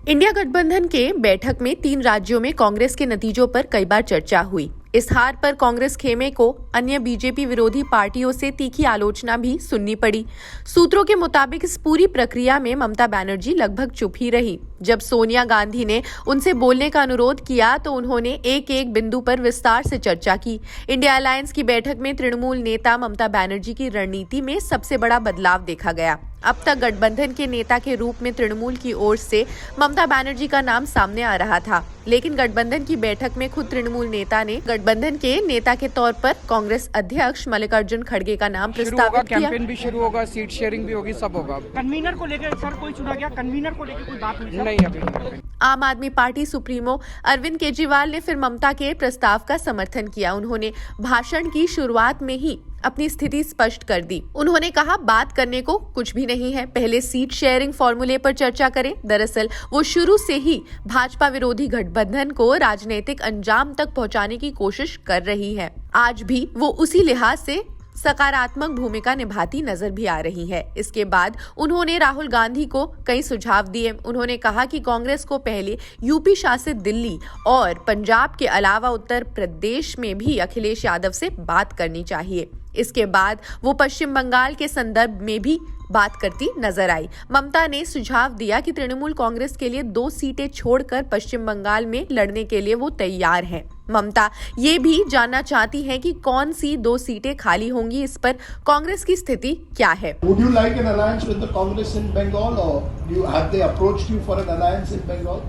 India गठबंधन के बैठक में 3 राज्यों में कांग्रेस के नतीजों पर कई बार चर्चा हुई। इस हार पर कांग्रेस खेमे को अन्य बीजेपी विरोधी पार्टियों से तीखी आलोचना भी सुननी पड़ी। सूत्रों के मुताबिक इस पूरी प्रक्रिया में ममता बनर्जी लगभग चुप ही रही। जब सोनिया गांधी ने उनसे बोलने का अनुरोध किया तो उन्होंने एक एक बिंदु पर विस्तार से चर्चा की। इंडिया अलायंस की बैठक में तृणमूल नेता ममता बनर्जी की रणनीति में सबसे बड़ा बदलाव देखा गया। अब तक गठबंधन के नेता के रूप में तृणमूल की ओर से ममता बनर्जी का नाम सामने आ रहा था, लेकिन गठबंधन की बैठक में खुद तृणमूल नेता ने गठबंधन के नेता के तौर पर कांग्रेस अध्यक्ष मल्लिकार्जुन खड़गे का नाम प्रस्तावित किया। कैंपेन भी शुरू होगा, सीट शेयरिंग भी होगी, सब होगा। कन्वीनर को लेकर सर कोई चुना गया? कन्वीनर को लेकर कोई बात हुई? नहीं, अभी आम आदमी पार्टी सुप्रीमो अरविंद केजरीवाल ने फिर ममता के प्रस्ताव का समर्थन किया। उन्होंने भाषण की शुरुआत में ही अपनी स्थिति स्पष्ट कर दी। उन्होंने कहा, बात करने को कुछ भी नहीं है, पहले सीट शेयरिंग फॉर्मूले पर चर्चा करें। दरअसल वो शुरू से ही भाजपा विरोधी गठबंधन को राजनीतिक अंजाम तक पहुंचाने की कोशिश कर रही है। आज भी वो उसी लिहाज से सकारात्मक भूमिका निभाती नजर भी आ रही है। इसके बाद उन्होंने राहुल गांधी को कई सुझाव दिए। उन्होंने कहा कि कांग्रेस को पहले यूपी शासित दिल्ली और पंजाब के अलावा उत्तर प्रदेश में भी अखिलेश यादव से बात करनी चाहिए। इसके बाद वो पश्चिम बंगाल के संदर्भ में भी बात करती नजर आई। ममता ने सुझाव दिया कि तृणमूल कांग्रेस के लिए 2 सीटें छोड़कर पश्चिम बंगाल में लड़ने के लिए वो तैयार हैं। ममता ये भी जानना चाहती हैं कि कौन सी 2 सीटें खाली होंगी। इस पर कांग्रेस की स्थिति क्या है? Would you like an alliance with the Congress in Bengal, or have they approached you for an alliance in Bengal?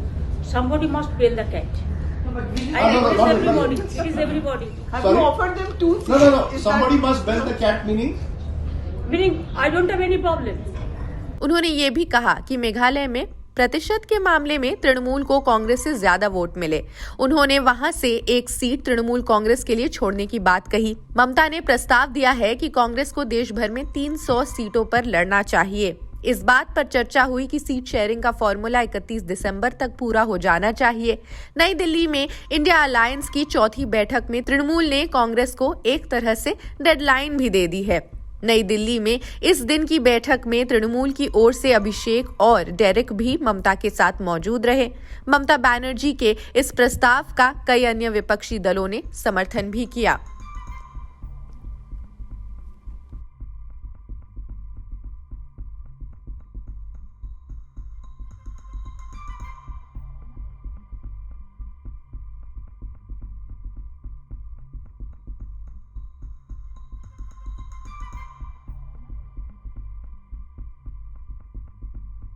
Somebody must bail the cat. Everybody. It is everybody. Have you offered them 2 seats? No. Somebody must bail the cat, meaning I don't have any problem. उन्होंने ये भी कहा कि मेघालय में प्रतिशत के मामले में तृणमूल को कांग्रेस से ज्यादा वोट मिले। उन्होंने वहां से 1 सीट तृणमूल कांग्रेस के लिए छोड़ने की बात कही। ममता ने प्रस्ताव दिया है कि कांग्रेस को देश भर में 300 सीटों पर लड़ना चाहिए। इस बात पर चर्चा हुई कि सीट शेयरिंग का फॉर्मूला 31 दिसंबर तक पूरा हो जाना चाहिए। नई दिल्ली में इंडिया अलायंस की चौथी बैठक में तृणमूल ने कांग्रेस को एक तरह से डेडलाइन भी दे दी है। नई दिल्ली में इस दिन की बैठक में तृणमूल की ओर से अभिषेक और डेरेक भी ममता के साथ मौजूद रहे। ममता बनर्जी के इस प्रस्ताव का कई अन्य विपक्षी दलों ने समर्थन भी किया।